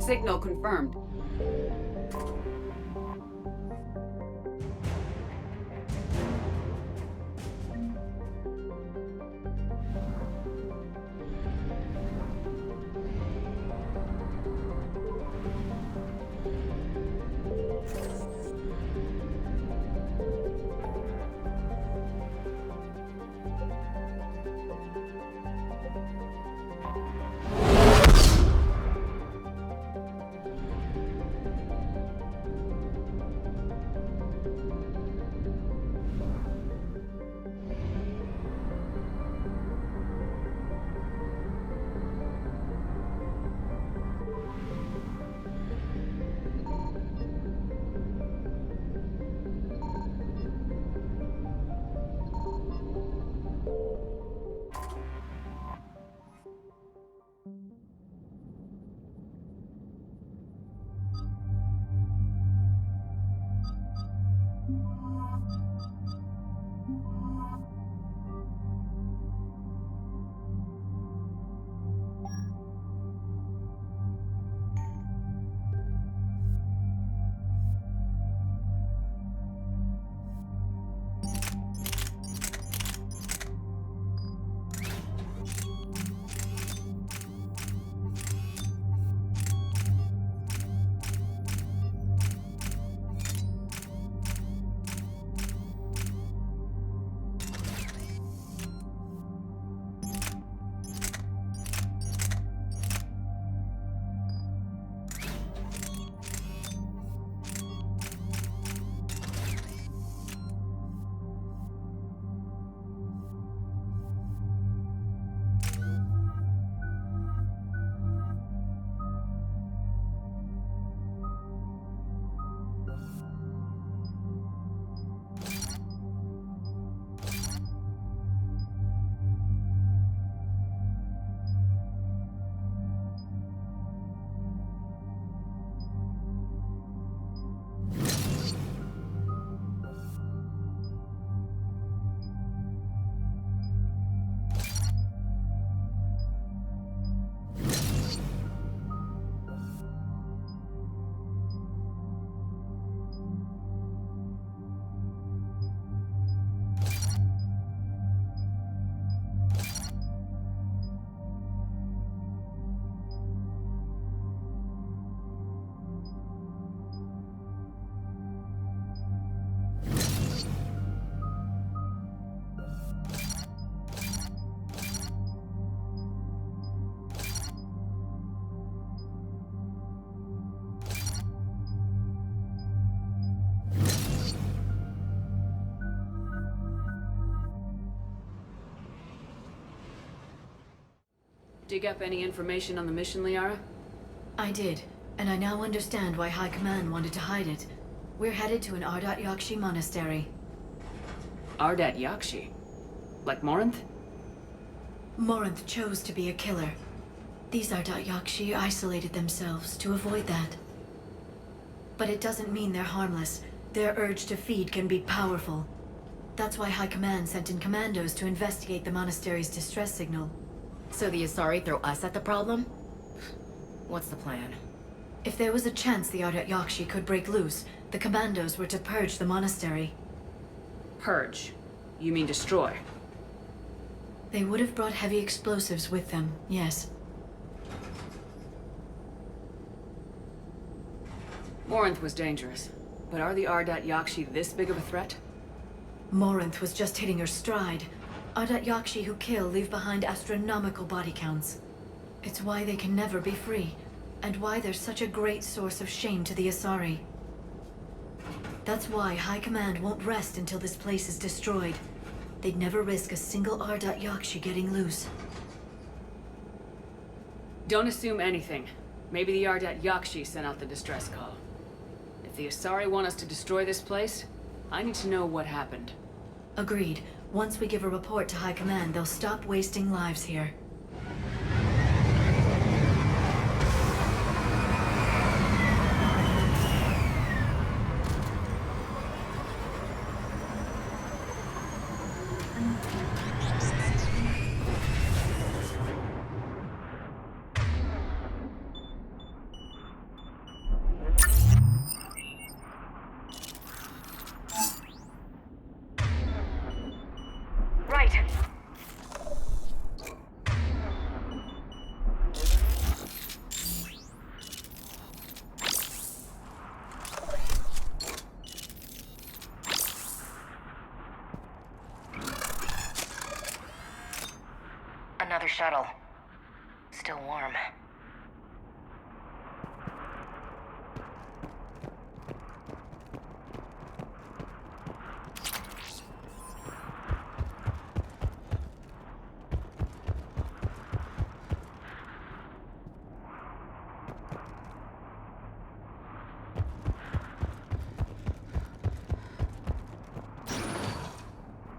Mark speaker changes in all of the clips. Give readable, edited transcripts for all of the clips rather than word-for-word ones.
Speaker 1: Signal confirmed. Dig up any information on the mission, Liara?
Speaker 2: I did, and I now understand why High Command wanted to hide it. We're headed to an Ardat Yakshi monastery.
Speaker 1: Ardat Yakshi? Like Morinth?
Speaker 2: Morinth chose to be a killer. These Ardat Yakshi isolated themselves to avoid that. But it doesn't mean they're harmless. Their urge to feed can be powerful. That's why High Command sent in commandos to investigate the monastery's distress signal.
Speaker 3: So the Asari throw us at the problem? What's the plan?
Speaker 2: If there was a chance the Ardat Yakshi could break loose, the commandos were to purge the monastery.
Speaker 1: Purge? You mean destroy?
Speaker 2: They would have brought heavy explosives with them, yes.
Speaker 1: Morinth was dangerous, but are the Ardat Yakshi this big of a threat?
Speaker 2: Morinth was just hitting her stride. Ardat Yakshi who kill leave behind astronomical body counts. It's why they can never be free, and why they're such a great source of shame to the Asari. That's why High Command won't rest until this place is destroyed. They'd never risk a single Ardat Yakshi getting loose.
Speaker 1: Don't assume anything. Maybe the Ardat Yakshi sent out the distress call. If the Asari want us to destroy this place, I need to know what happened.
Speaker 2: Agreed. Once we give a report to High Command, they'll stop wasting lives here.
Speaker 3: right. Another shuttle. Still warm.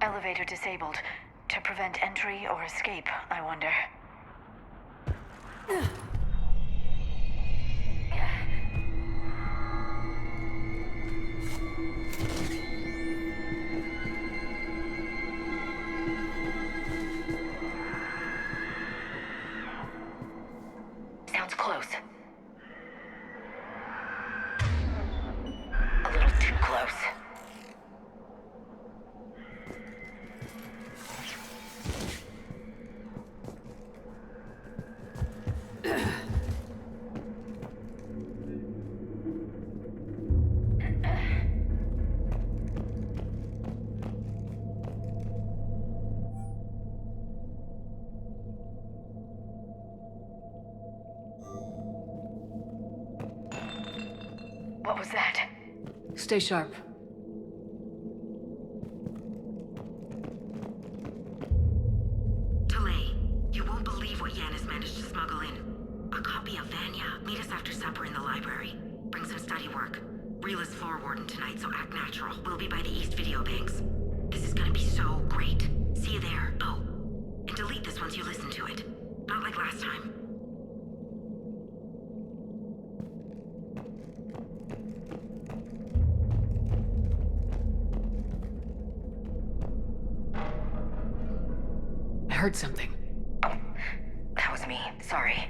Speaker 3: Elevator disabled. To prevent entry or escape, I wonder. Sounds close. A little too close. What was that?
Speaker 1: Stay sharp.
Speaker 4: Delay. You won't believe what Yan has managed to smuggle in. A copy of Vanya. Meet us after supper in the library. Bring some study work. Reel is floor warden tonight, so act natural. We'll be by the East Video Banks. This is gonna be so great. See you there. Oh, and delete this once you listen to it. Not like last time.
Speaker 1: I heard something.
Speaker 3: Oh, that was me. Sorry.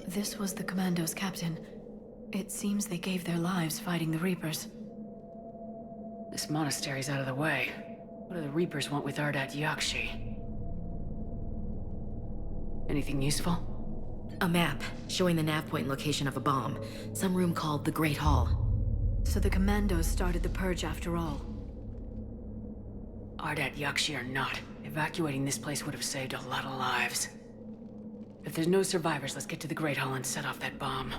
Speaker 2: This was the Commando's captain. It seems they gave their lives fighting the Reapers.
Speaker 1: This monastery's out of the way. What do the Reapers want with Ardat Yakshi? Anything useful?
Speaker 3: A map showing the nav point location of a bomb. Some room called the Great Hall.
Speaker 2: So the Commandos started the purge after all.
Speaker 1: Ardat Yakshi or not, evacuating this place would have saved a lot of lives. If there's no survivors, let's get to the Great Hall and set off that bomb.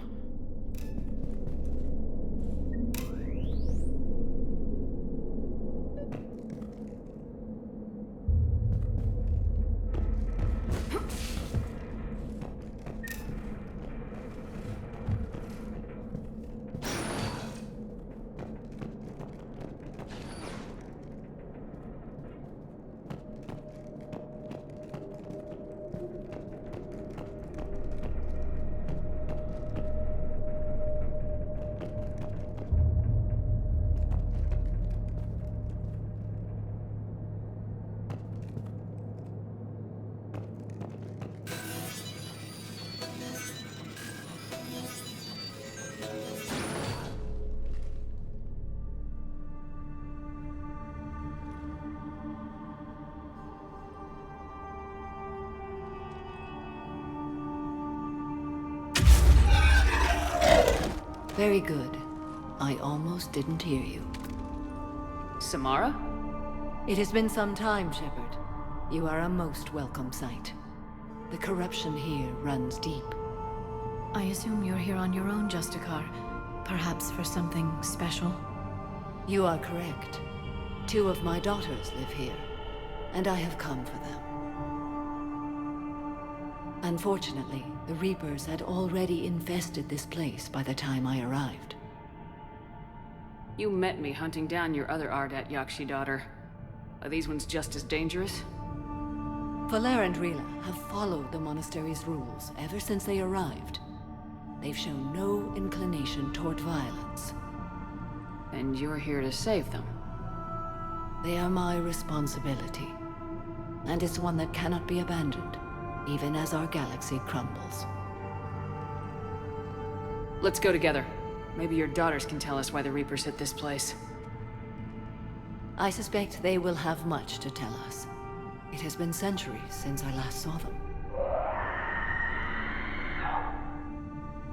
Speaker 5: Very good. I almost didn't hear you.
Speaker 1: Samara?
Speaker 2: It has been some time, Shepard. You are a most welcome sight. The corruption here runs deep. I assume you're here on your own, Justicar. Perhaps for something special? You are correct. 2 of my daughters live here, and I have come for them. Unfortunately, the Reapers had already infested this place by the time I arrived.
Speaker 1: You met me hunting down your other Ardat Yakshi daughter. Are these ones just as dangerous?
Speaker 2: Valer and Rila have followed the monastery's rules ever since they arrived. They've shown no inclination toward violence.
Speaker 1: And you're here to save them?
Speaker 2: They are my responsibility. And it's one that cannot be abandoned, even as our galaxy crumbles.
Speaker 1: Let's go together. Maybe your daughters can tell us why the Reapers hit this place.
Speaker 2: I suspect they will have much to tell us. It has been centuries since I last saw them.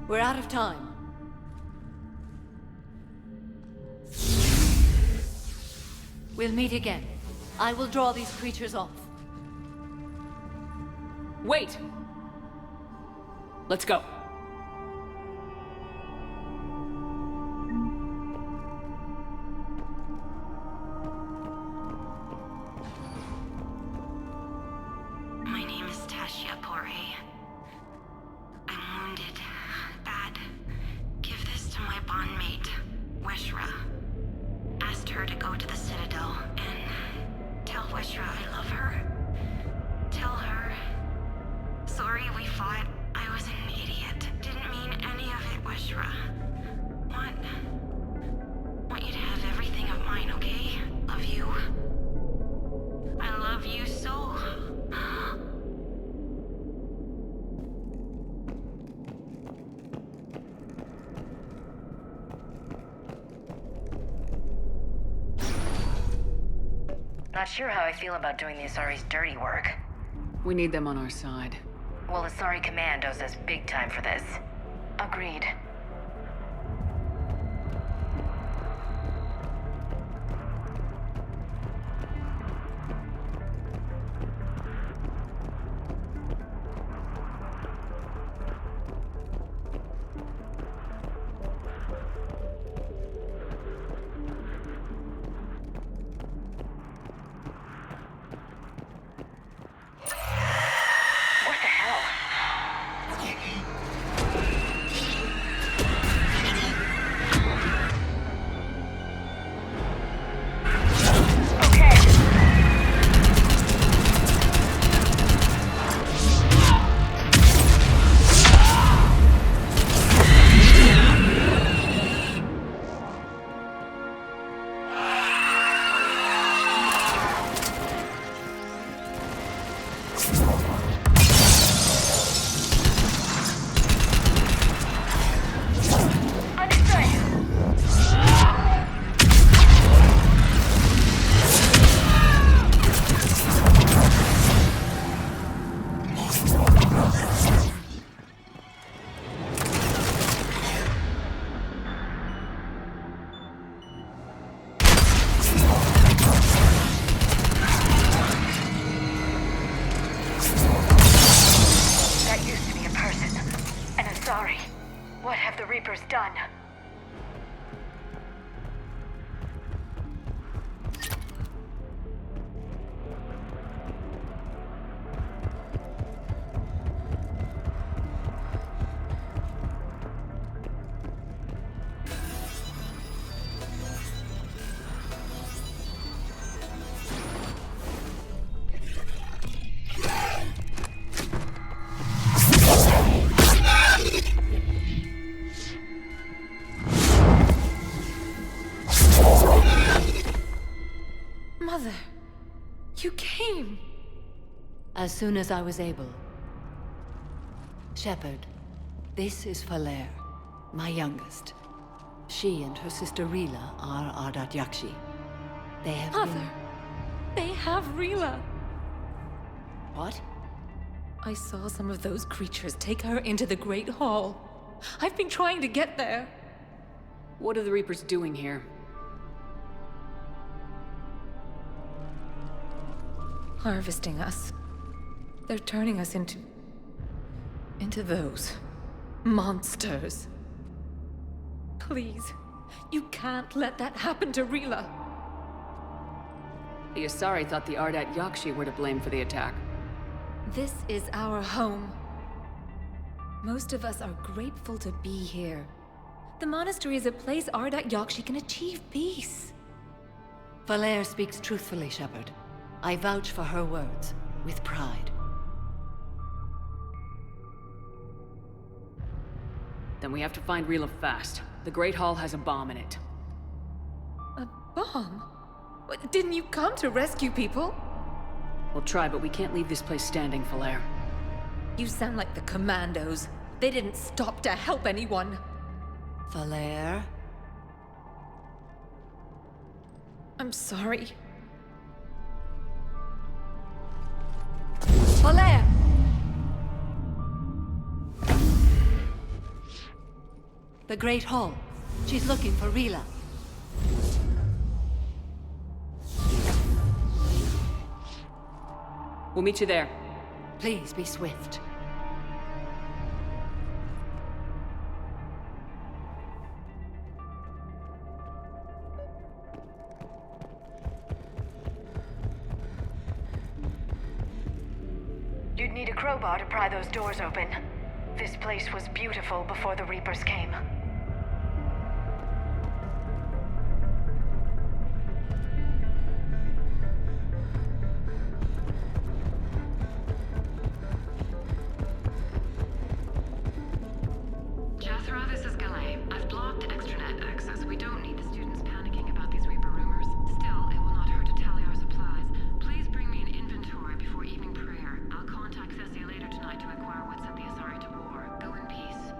Speaker 2: We're out of time. We'll meet again. I will draw these creatures off.
Speaker 1: Wait! Let's go.
Speaker 3: Not sure how I feel about doing the Asari's dirty work.
Speaker 1: We need them on our side.
Speaker 3: Well, Asari Command owes us big time for this. Agreed.
Speaker 2: Done. Mother, you came. As soon as I was able. Shepard, this is Valer, my youngest. She and her sister Rila are Ardat Yakshi. They have
Speaker 5: Mother, they have Rila.
Speaker 2: What?
Speaker 5: I saw some of those creatures take her into the Great Hall. I've been trying to get there.
Speaker 1: What are the Reapers doing here?
Speaker 5: harvesting us. They're turning us into those monsters. Please, you can't let that happen to Rila.
Speaker 1: The Asari thought the Ardat Yakshi were to blame for the attack.
Speaker 5: This is our home. Most of us are grateful to be here. The monastery is a place Ardat Yakshi can achieve peace.
Speaker 6: Valere speaks truthfully, Shepard. I vouch for her words, with pride.
Speaker 1: Then we have to find Rila fast. The Great Hall has a bomb in it.
Speaker 5: A bomb? What, didn't you come to rescue people?
Speaker 1: We'll try, but we can't leave this place standing, Valere.
Speaker 5: You sound like the Commandos. They didn't stop to help anyone.
Speaker 6: Valere?
Speaker 5: I'm sorry.
Speaker 6: Valere! The Great Hall. She's looking for Rila.
Speaker 1: We'll meet you there.
Speaker 6: Please be swift.
Speaker 2: You'd need a crowbar to pry those doors open. This place was beautiful before the Reapers came.
Speaker 4: Jethro, this is Galay. I've blocked extranet access. We don't need the students panicking about these Reaper rumors. Still, it will not hurt to tally our supplies. Please bring me an inventory before evening prayer. I'll contact Cessia later tonight to inquire what sent the Asari to war. Go in peace.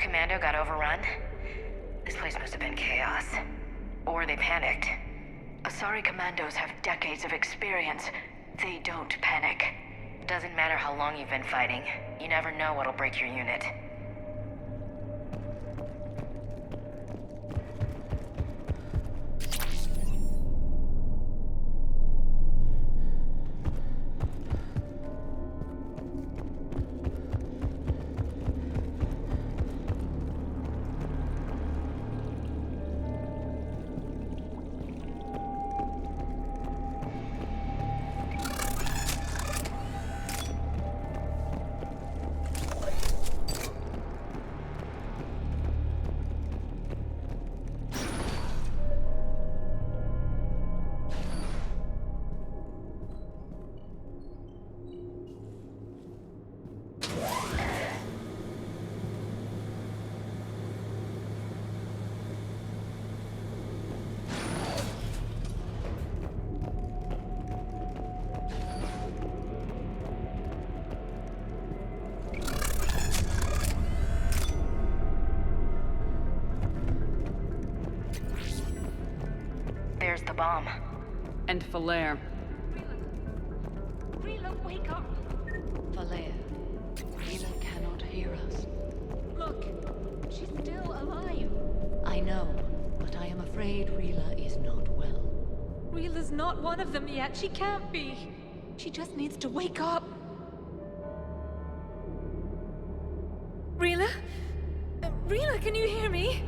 Speaker 3: commando got overrun? This place must have been chaos. Or they panicked.
Speaker 7: Asari commandos have decades of experience. They don't panic.
Speaker 3: Doesn't matter how long you've been fighting. You never know what'll break your unit. There's the bomb.
Speaker 1: And Falere.
Speaker 5: Rila, wake up!
Speaker 7: Valea, Rila cannot hear us.
Speaker 5: Look, she's still alive.
Speaker 7: I know, but I am afraid Rila is not well.
Speaker 5: Rila's not one of them yet. She can't be. She just needs to wake up. Rila? Rila, can you hear me?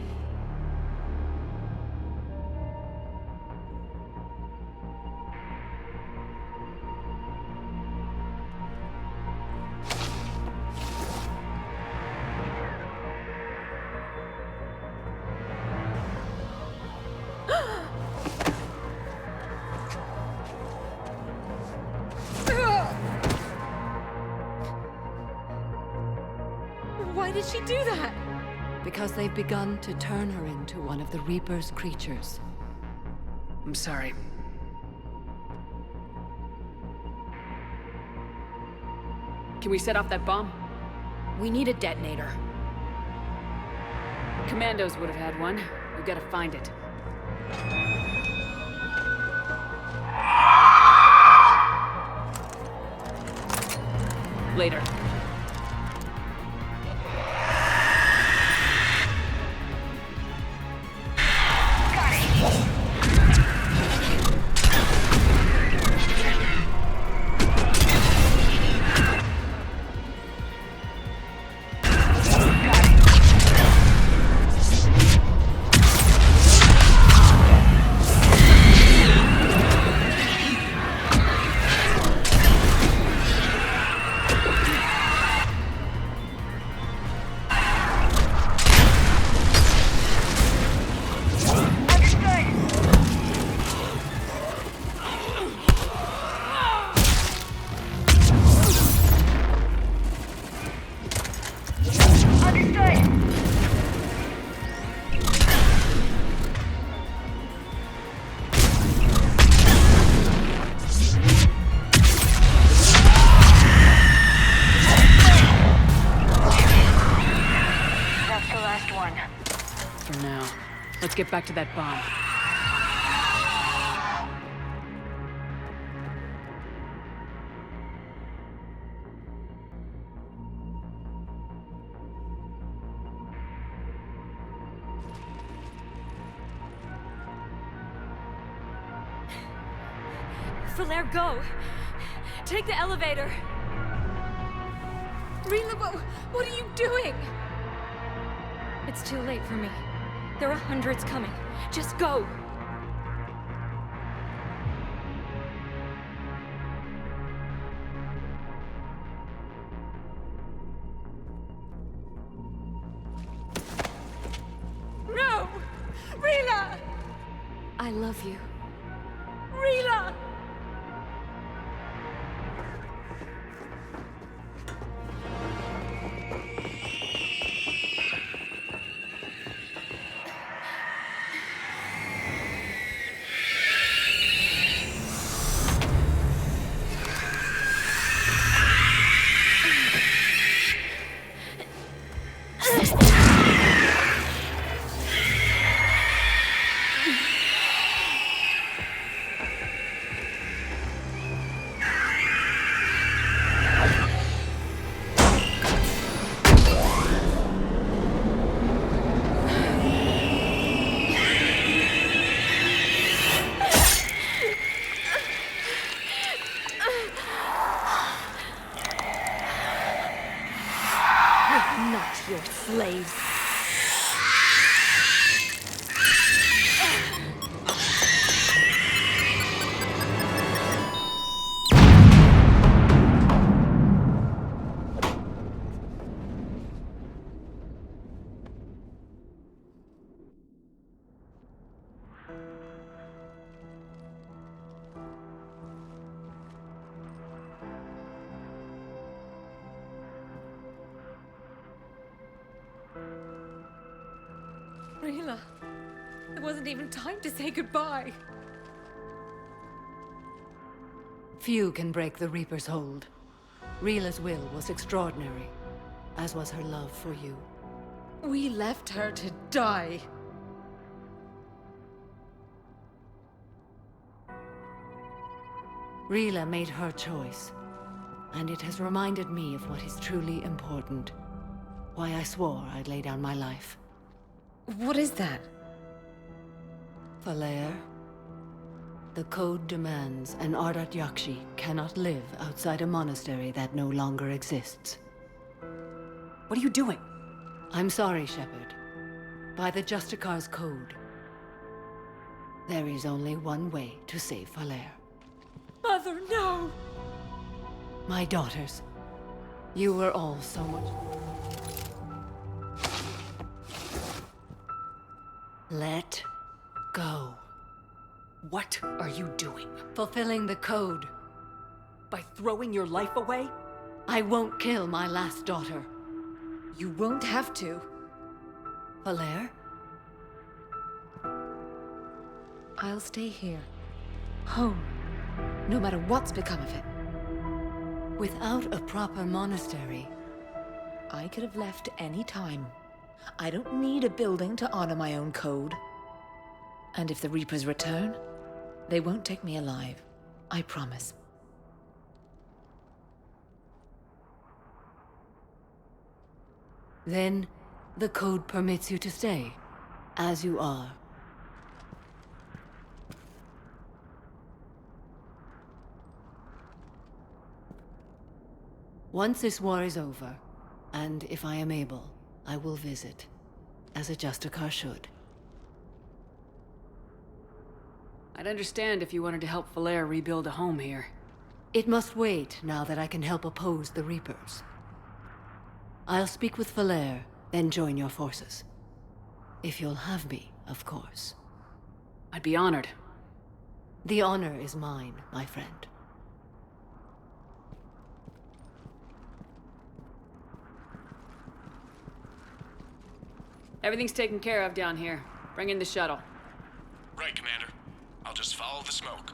Speaker 5: Why did she do that?
Speaker 6: Because they've begun to turn her into one of the Reaper's creatures.
Speaker 1: I'm sorry. Can we set off that bomb?
Speaker 3: We need a detonator.
Speaker 1: Commandos would have had one. We gotta find it. Later. Let's get back to that bomb.
Speaker 5: Falere, go! Take the elevator! Rila, what are you doing? It's too late for me. There are hundreds coming. Just go! No! Rila! I love you. Rila! Rila, there wasn't even time to say goodbye.
Speaker 6: Few can break the Reaper's hold. Rila's will was extraordinary, as was her love for you.
Speaker 5: We left her to die.
Speaker 6: Rila made her choice, and it has reminded me of what is truly important. Why I swore I'd lay down my life.
Speaker 5: What is that?
Speaker 6: Falair, the code demands an Ardat Yakshi cannot live outside a monastery that no longer exists.
Speaker 1: What are you doing?
Speaker 6: I'm sorry, Shepard. By the Justicar's code, there is only one way to save Falair.
Speaker 5: Mother, no!
Speaker 6: My daughters, you were all so much... Let go.
Speaker 1: What are you doing?
Speaker 6: Fulfilling the code.
Speaker 1: By throwing your life away?
Speaker 6: I won't kill my last daughter.
Speaker 5: You won't have to.
Speaker 6: Falair?
Speaker 5: I'll stay here. Home. No matter what's become of it.
Speaker 6: Without a proper monastery,
Speaker 5: I could have left any time. I don't need a building to honor my own code. And if the Reapers return, they won't take me alive. I promise.
Speaker 6: then the code permits you to stay, as you are. Once this war is over, and if I am able, I will visit, as a Justicar should.
Speaker 1: I'd understand if you wanted to help Falair rebuild a home here.
Speaker 6: It must wait now that I can help oppose the Reapers. I'll speak with Falair, then join your forces. If you'll have me, of course.
Speaker 1: I'd be honored.
Speaker 6: The honor is mine, my friend.
Speaker 1: Everything's taken care of down here. Bring in the shuttle.
Speaker 8: Right, Commander. I'll just follow the smoke.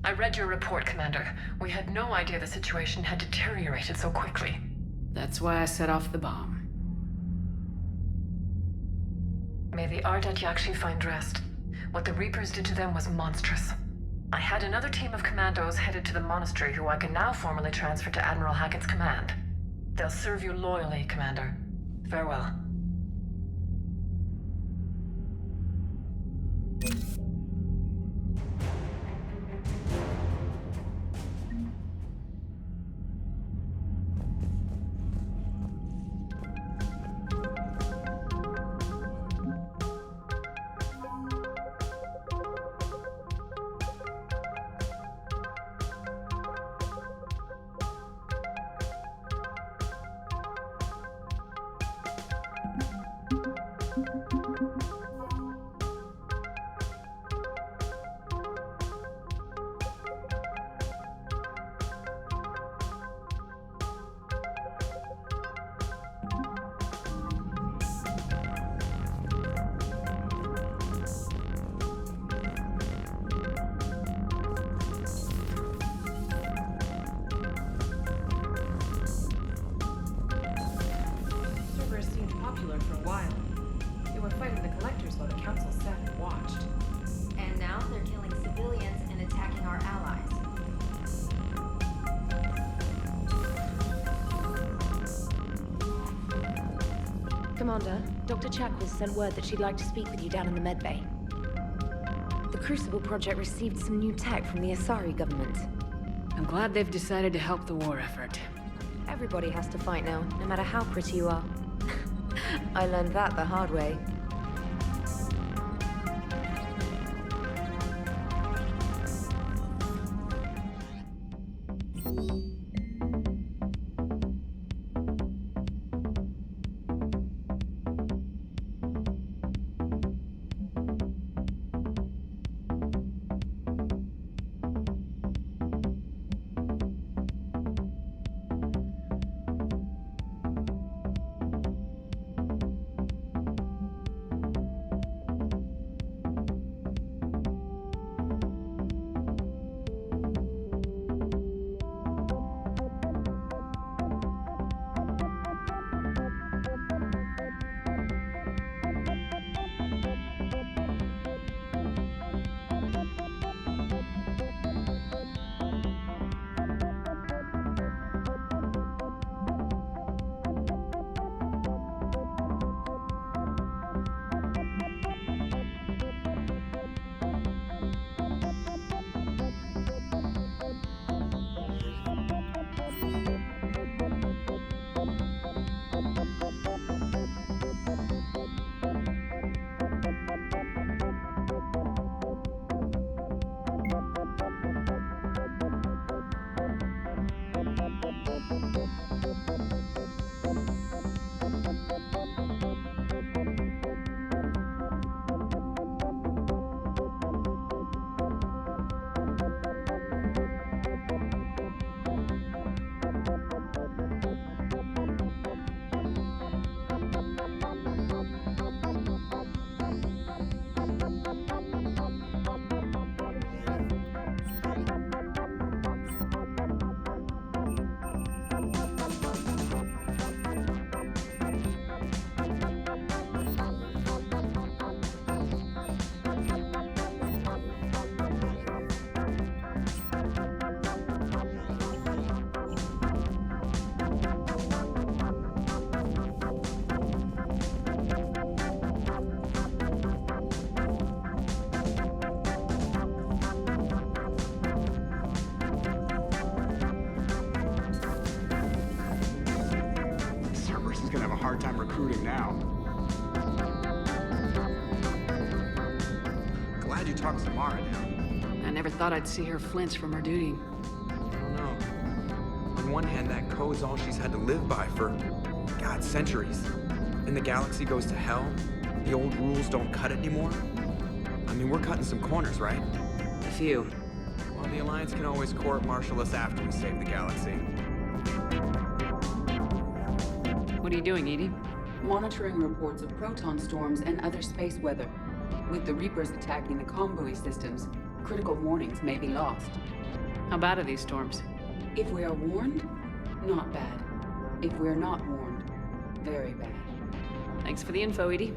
Speaker 9: I read your report, Commander. We had no idea the situation had deteriorated so quickly.
Speaker 1: That's why I set off the bomb.
Speaker 9: May the Ardat Yakshi find rest. What the Reapers did to them was monstrous. I had another team of commandos headed to the monastery who I can now formally transfer to Admiral Hackett's command. They'll serve you loyally, Commander. Farewell.
Speaker 10: For a while. They were fighting the collectors while the council sat and watched.
Speaker 2: And now they're killing civilians and attacking our allies.
Speaker 3: Commander, Dr. Chakwas sent word that she'd like to speak with you down in the medbay. The Crucible Project received some new tech from the Asari government.
Speaker 1: I'm glad they've decided to help the war effort.
Speaker 3: Everybody has to fight now, no matter how pretty you are. I learned that the hard way.
Speaker 11: recruiting now. Glad you talked Samara down.
Speaker 1: I never thought I'd see her flinch from her duty.
Speaker 12: I don't know. On one hand, that code's all she's had to live by for, God, centuries. And the galaxy goes to hell. The old rules don't cut anymore. I mean, we're cutting some corners, right?
Speaker 1: A few.
Speaker 12: Well, the Alliance can always court-martial us after we save the galaxy.
Speaker 1: What are you doing, Edie?
Speaker 13: Monitoring reports of proton storms and other space weather. With the Reapers attacking the convoy systems, critical warnings may be lost.
Speaker 1: How bad are these storms?
Speaker 13: If we are warned, not bad. If we're not warned, very bad.
Speaker 1: Thanks for the info, Edie.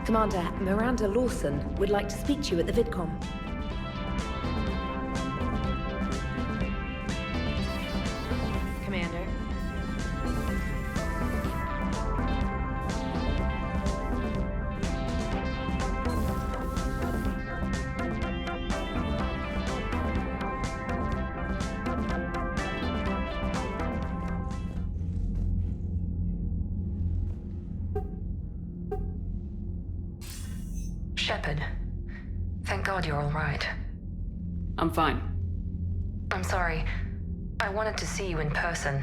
Speaker 3: Commander, Miranda Lawson would like to speak to you at the VidCom.
Speaker 10: Commander.
Speaker 9: Shepard. Thank God you're all right.
Speaker 1: I'm fine.
Speaker 9: I'm sorry. I wanted to see you in person.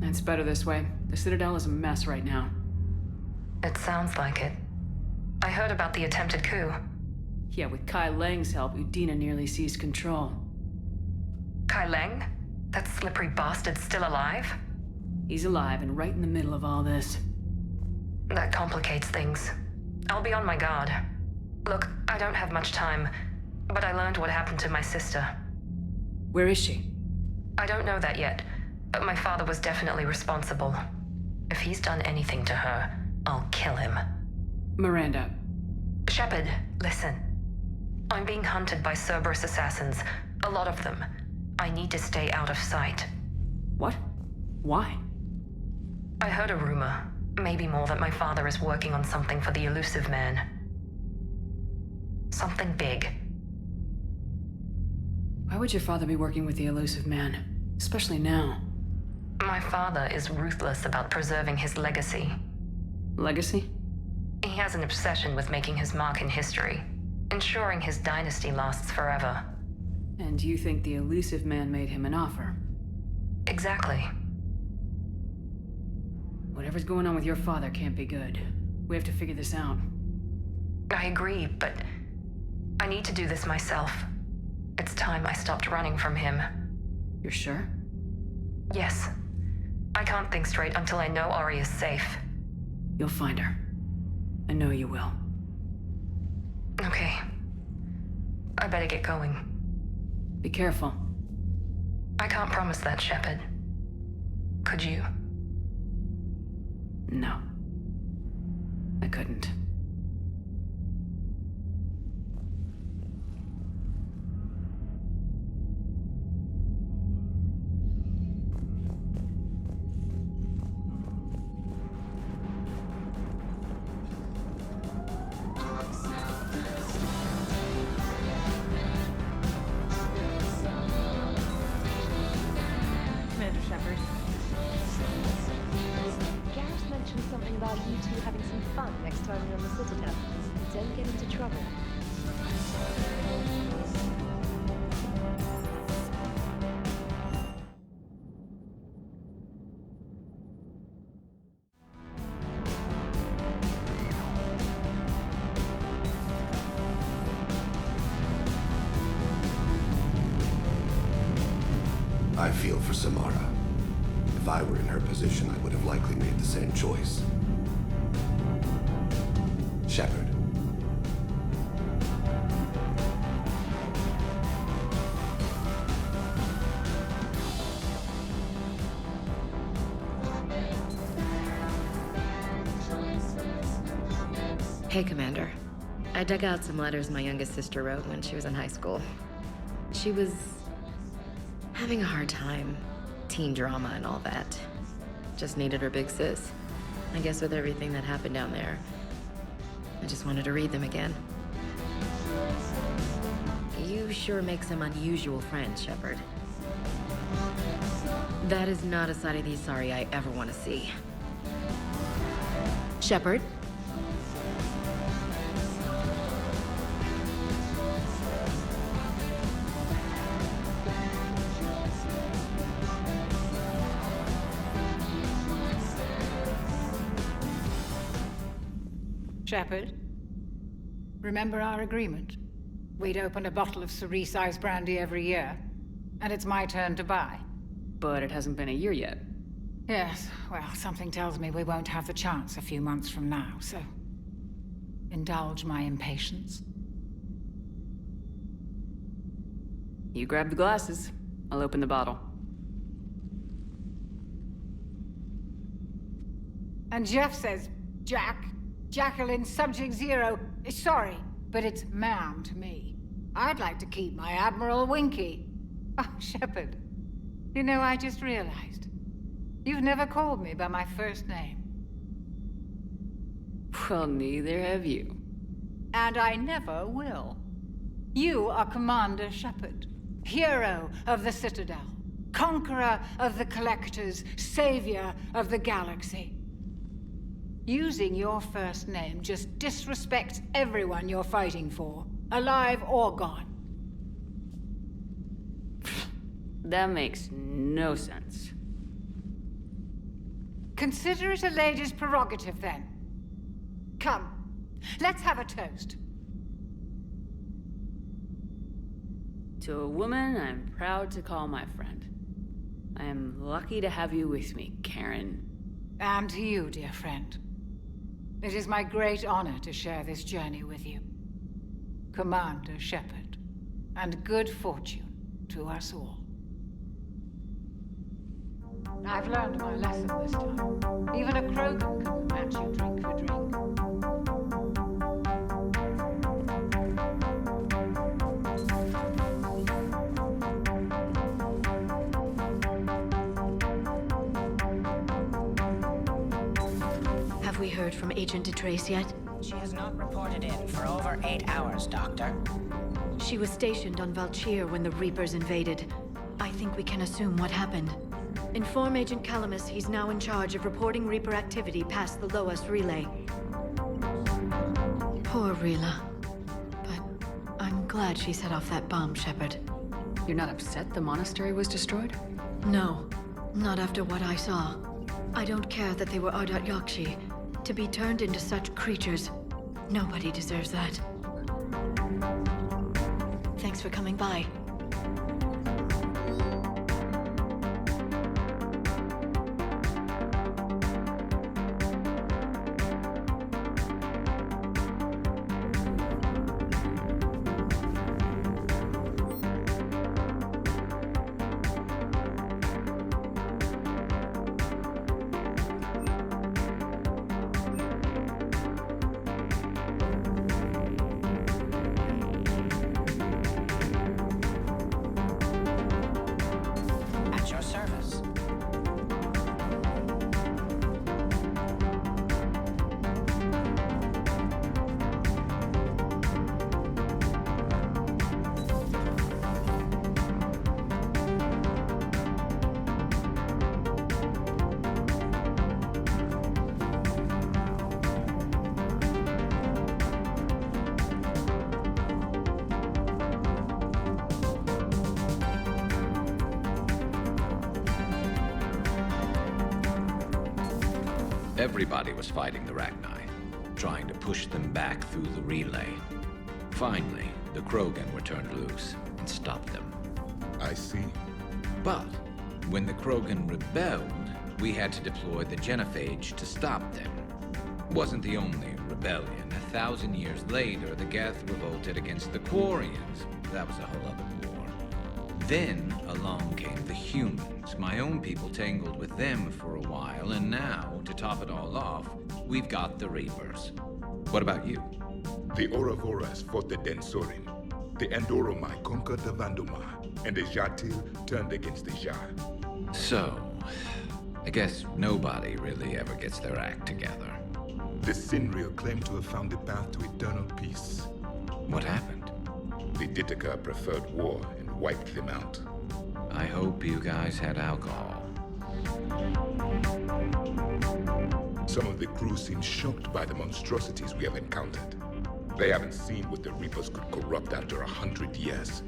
Speaker 1: It's better this way. The Citadel is a mess right now.
Speaker 9: It sounds like it. I heard about the attempted coup.
Speaker 1: Yeah, with Kai Lang's help, Udina nearly seized control.
Speaker 9: Kai Lang? That slippery bastard's still alive?
Speaker 1: He's alive and right in the middle of all this.
Speaker 9: That complicates things. I'll be on my guard. Look, I don't have much time, but I learned what happened to my sister.
Speaker 1: Where is she?
Speaker 9: I don't know that yet, but my father was definitely responsible. If he's done anything to her, I'll kill him.
Speaker 1: Miranda.
Speaker 9: Shepard, listen. I'm being hunted by Cerberus assassins, a lot of them. I need to stay out of sight.
Speaker 1: What? Why?
Speaker 9: I heard a rumor, maybe more, that my father is working on something for the Elusive Man. Something big.
Speaker 1: Why would your father be working with the Elusive Man? Especially now.
Speaker 9: My father is ruthless about preserving his legacy.
Speaker 1: Legacy?
Speaker 9: He has an obsession with making his mark in history, ensuring his dynasty lasts forever.
Speaker 1: And you think the Elusive Man made him an offer?
Speaker 9: Exactly.
Speaker 1: Whatever's going on with your father can't be good. We have to figure this out.
Speaker 9: I agree, but I need to do this myself. It's time I stopped running from him.
Speaker 1: You're sure?
Speaker 9: Yes. I can't think straight until I know Ari is safe.
Speaker 1: You'll find her. I know you will.
Speaker 9: Okay. I better get going.
Speaker 1: Be careful.
Speaker 9: I can't promise that, Shepard. Could you?
Speaker 1: No. I couldn't.
Speaker 10: Commander Shepard.
Speaker 3: Gareth mentioned something about you two having some fun next time you're on the Citadel. Don't get into trouble.
Speaker 14: I feel for Samara. If I were in her position, I would have likely made the same choice. Shepard.
Speaker 15: Hey, Commander. I dug out some letters my youngest sister wrote when she was in high school. She was having a hard time. Teen drama and all that. Just needed her big sis. I guess with everything that happened down there, I just wanted to read them again. You sure make some unusual friends, Shepard. That is not a side of the Asari I ever want to see.
Speaker 2: Shepard?
Speaker 16: Shepard, remember our agreement? We'd open a bottle of cerise brandy every year, and it's my turn to buy.
Speaker 1: But it hasn't been a year yet.
Speaker 16: Yes, well, something tells me we won't have the chance a few months from now, so... indulge my impatience.
Speaker 1: You grab the glasses. I'll open the bottle.
Speaker 16: And Jeff says, Jacqueline Subject Zero is sorry, but it's ma'am to me. I'd like to keep my Admiral Winky. Oh, Shepard, you know, I just realized. You've never called me by my first name.
Speaker 1: Well, neither have you.
Speaker 16: And I never will. You are Commander Shepard, hero of the Citadel, conqueror of the Collectors, savior of the galaxy. Using your first name just disrespects everyone you're fighting for, alive or gone.
Speaker 1: That makes no sense.
Speaker 16: Consider it a lady's prerogative, then. Come, let's have a toast.
Speaker 1: To a woman I'm proud to call my friend. I am lucky to have you with me, Karen.
Speaker 16: And to you, dear friend. It is my great honor to share this journey with you. Commander Shepard. And good fortune to us all. I've learned my lesson this time. Even a Krogan can match you drink for drink.
Speaker 2: Have we heard from Agent DeTrace yet?
Speaker 17: She has not reported in for over 8 hours, Doctor.
Speaker 2: She was stationed on Valchir when the Reapers invaded. I think we can assume what happened. Inform Agent Calamus he's now in charge of reporting Reaper activity past the Loas relay. Poor Rila. But I'm glad she set off that bomb, Shepard.
Speaker 1: You're not upset the monastery was destroyed?
Speaker 2: No, not after what I saw. I don't care that they were Ardat Yakshi. To be turned into such creatures, nobody deserves that. Thanks for coming by.
Speaker 18: Everybody was fighting the Rachni, trying to push them back through the relay. Finally, the Krogan were turned loose and stopped them.
Speaker 19: I see.
Speaker 18: But when the Krogan rebelled, we had to deploy the Genophage to stop them. Wasn't the only rebellion. 1,000 years later, the Geth revolted against the Quarians. That was a whole other war. Then along came the humans. My own people tangled with them for a while, and now, to top it all off, we've got the Reapers. What about you?
Speaker 19: The Ouroboros fought the Densorin. The Andoromai conquered the Vandomai, and the Jatil turned against the Jar.
Speaker 18: So, I guess nobody really ever gets their act together.
Speaker 19: The Sinreal claim to have found the path to eternal peace.
Speaker 18: What happened?
Speaker 19: The Ditaka preferred war and wiped them out.
Speaker 18: I hope you guys had alcohol.
Speaker 19: Some of the crew seem shocked by the monstrosities we have encountered. They haven't seen what the Reapers could corrupt after 100 years.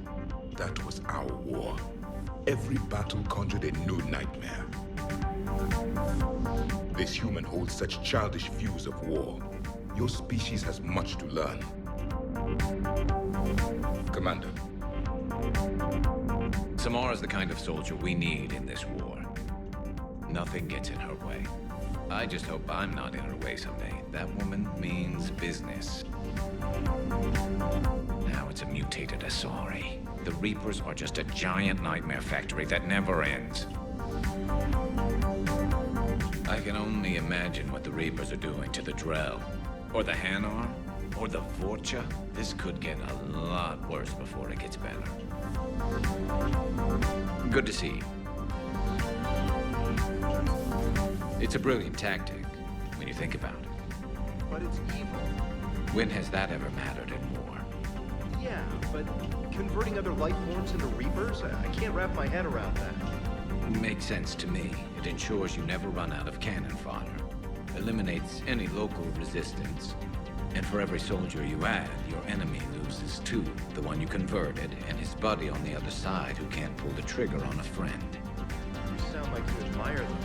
Speaker 19: That was our war. Every battle conjured a new nightmare. This human holds such childish views of war. Your species has much to learn. Commander.
Speaker 18: Samara's the kind of soldier we need in this war. Nothing gets in her way. I just hope I'm not in her way someday. That woman means business. Now it's a mutated Asari. The Reapers are just a giant nightmare factory that never ends. I can only imagine what the Reapers are doing to the Drell, or the Hanar, or the Vorcha. This could get a lot worse before it gets better. Good to see you. It's a brilliant tactic, when you think about it.
Speaker 11: But it's evil.
Speaker 18: When has that ever mattered in war?
Speaker 11: Yeah, but converting other life forms into Reapers? I can't wrap my head around that.
Speaker 18: Makes sense to me. It ensures you never run out of cannon fodder. Eliminates any local resistance. And for every soldier you add, your enemy loses two. The one you converted, and his buddy on the other side who can't pull the trigger on a friend.
Speaker 11: You sound like you admire them.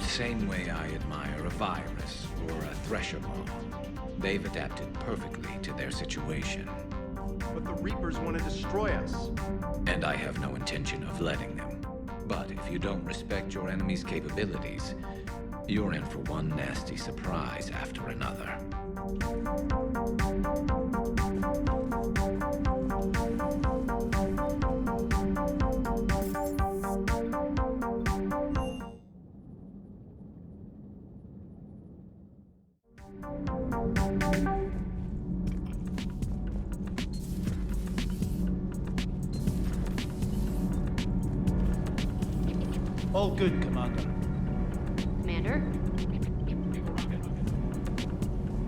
Speaker 18: Same way I admire a virus or a thresher bomb. They've adapted perfectly to their situation.
Speaker 11: But the Reapers want to destroy us.
Speaker 18: And I have no intention of letting them. But if you don't respect your enemy's capabilities, you're in for one nasty surprise after another.
Speaker 20: All good, Commander.
Speaker 21: Commander?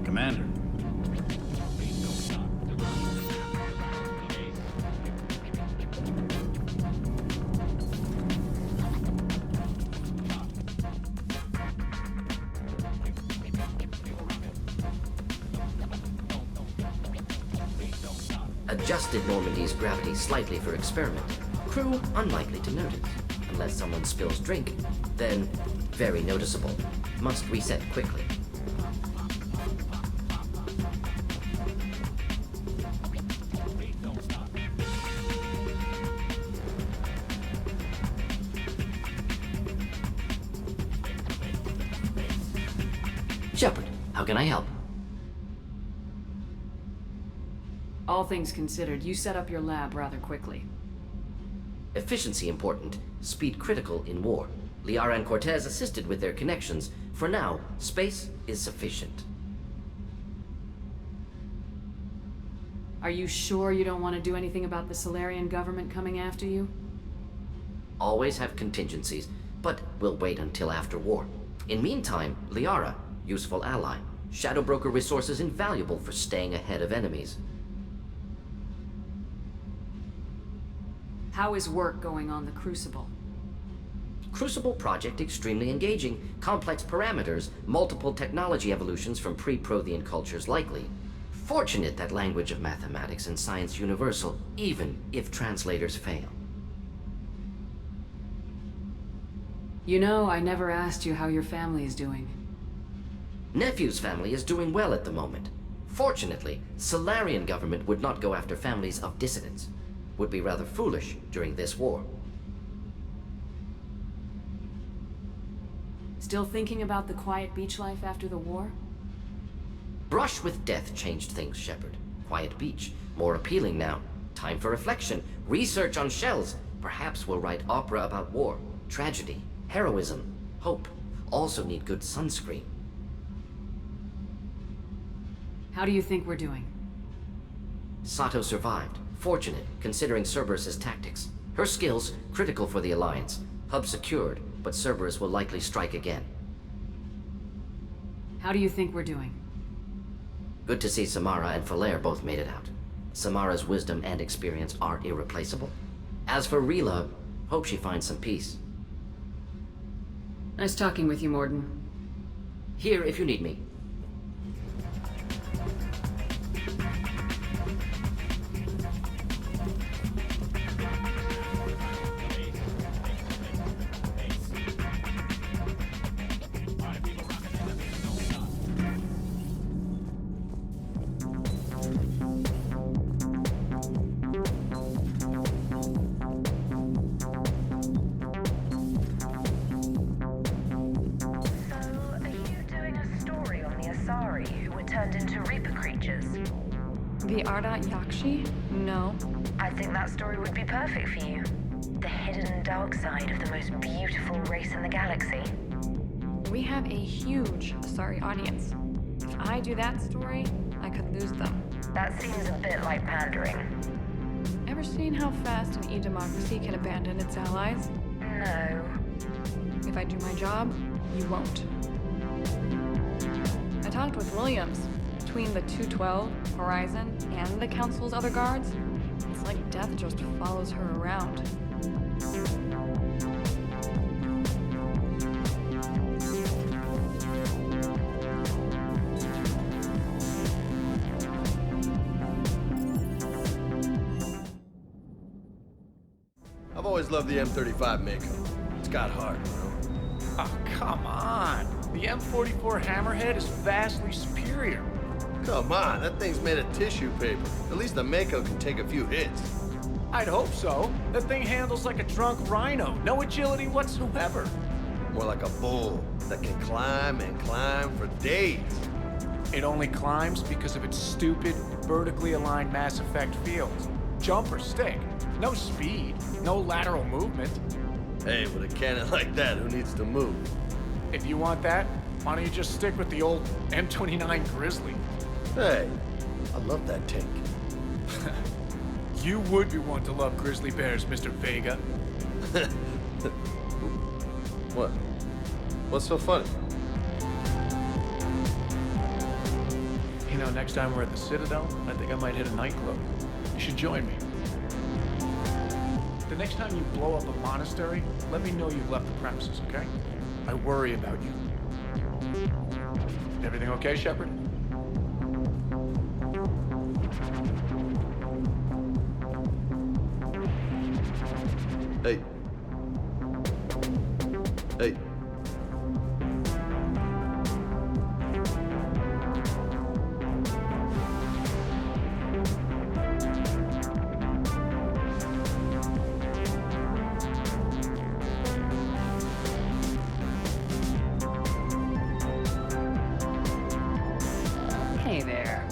Speaker 20: Commander.
Speaker 22: Adjusted Normandy's gravity slightly for experiment. Crew unlikely to notice. Unless someone spills drink, then very noticeable. Must reset quickly. Shepard, how can I help?
Speaker 1: All things considered, you set up your lab rather quickly.
Speaker 22: Efficiency important, speed critical in war. Liara and Cortez assisted with their connections. For now, space is sufficient.
Speaker 1: Are you sure you don't want to do anything about the Solarian government coming after you?
Speaker 22: Always have contingencies, but we'll wait until after war. In meantime, Liara, useful ally. Shadow Broker resources invaluable for staying ahead of enemies.
Speaker 1: How is work going on the Crucible?
Speaker 22: Crucible project extremely engaging. Complex parameters, multiple technology evolutions from pre-Prothean cultures likely. Fortunate that language of mathematics and science universal, even if translators fail.
Speaker 1: You know, I never asked you how your family is doing.
Speaker 22: Nephew's family is doing well at the moment. Fortunately, Solarian government would not go after families of dissidents. Would be rather foolish during this war.
Speaker 1: Still thinking about the quiet beach life after the war?
Speaker 22: Brush with death changed things, Shepard. Quiet beach, more appealing now. Time for reflection, research on shells. Perhaps we'll write opera about war, tragedy, heroism, hope. Also need good sunscreen.
Speaker 1: How do you think we're doing?
Speaker 22: Sato survived. Fortunate, considering Cerberus's tactics. Her skills, critical for the Alliance. Hub secured, but Cerberus will likely strike again.
Speaker 1: How do you think we're doing?
Speaker 22: Good to see Samara and Falair both made it out. Samara's wisdom and experience are irreplaceable. As for Rila, hope she finds some peace.
Speaker 1: Nice talking with you, Morden.
Speaker 22: Here if you need me.
Speaker 3: The Ardat Yakshi? No.
Speaker 4: I think that story would be perfect for you. The hidden dark side of the most beautiful race in the galaxy.
Speaker 3: We have a huge Asari audience. If I do that story, I could lose them.
Speaker 4: That seems a bit like pandering.
Speaker 3: Ever seen how fast an e-democracy can abandon its allies?
Speaker 4: No.
Speaker 3: If I do my job, you won't. I talked with Williams. Between the 212, Ryzen, and the Council's other guards, it's like death just follows her around.
Speaker 7: I've always loved the M35 Mako. It's got heart, you know?
Speaker 23: Oh, come on. The M44 Hammerhead is vastly superior.
Speaker 7: Come on, that thing's made of tissue paper. At least the Mako can take a few hits.
Speaker 23: I'd hope so. That thing handles like a drunk rhino. No agility whatsoever.
Speaker 7: More like a bull that can climb and climb for days.
Speaker 23: It only climbs because of its stupid, vertically aligned Mass Effect fields. Jump or stick. No speed. No lateral movement.
Speaker 7: Hey, with a cannon like that, who needs to move?
Speaker 23: If you want that, why don't you just stick with the old M29 Grizzly?
Speaker 7: Hey, I love that tank.
Speaker 23: You would be one to love grizzly bears, Mr. Vega.
Speaker 7: What? What's so funny?
Speaker 23: You know, next time we're at the Citadel, I think I might hit a nightclub. You should join me. The next time you blow up a monastery, let me know you've left the premises, okay? I worry about you. Everything okay, Shepard?
Speaker 7: Hey. Hey.
Speaker 1: Hey there.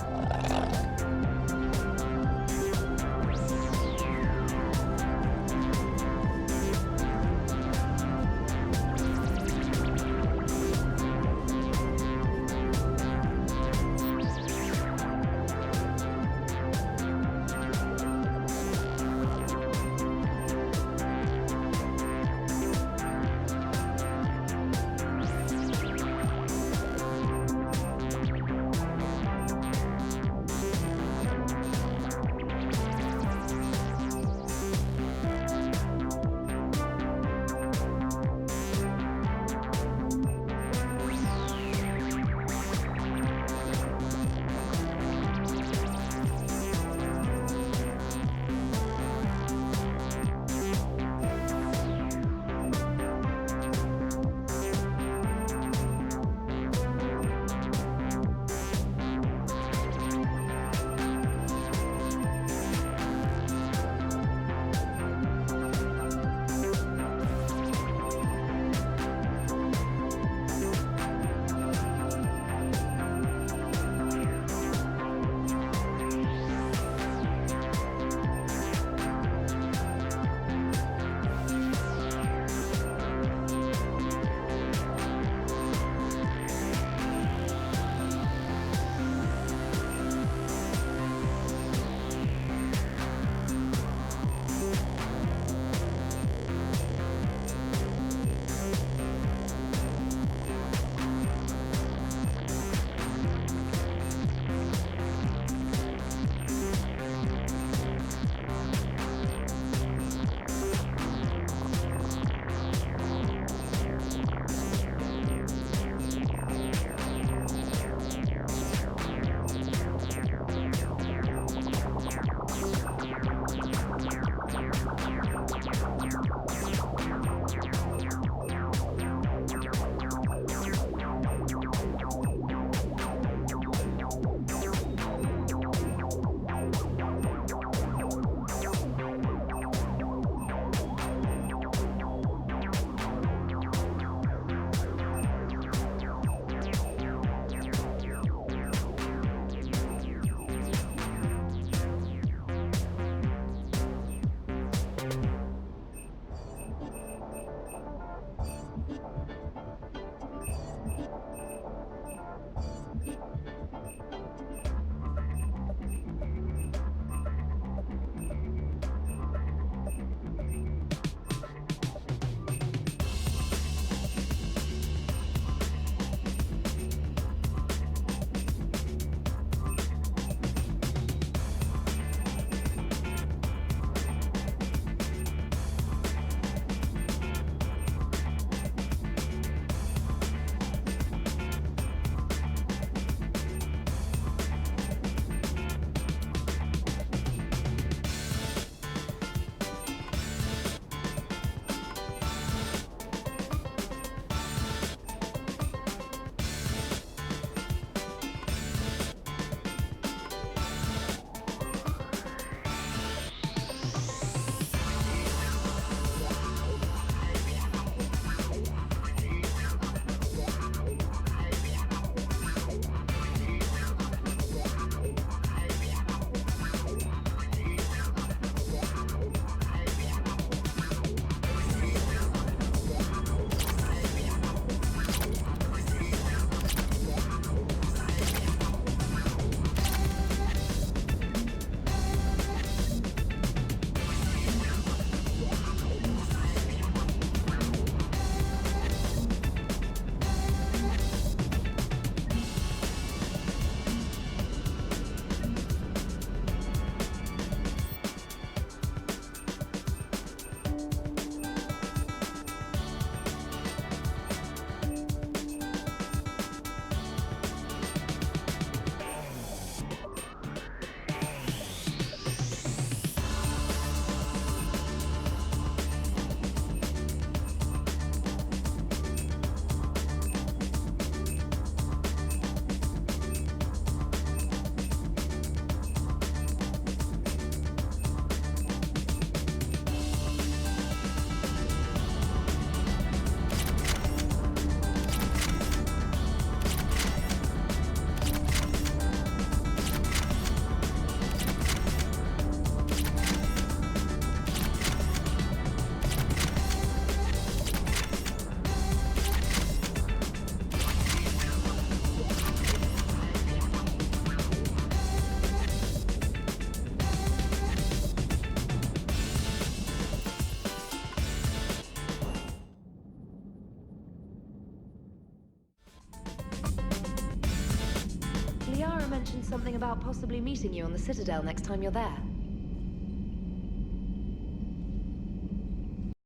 Speaker 3: Liara mentioned something about possibly meeting you on the Citadel next time you're there.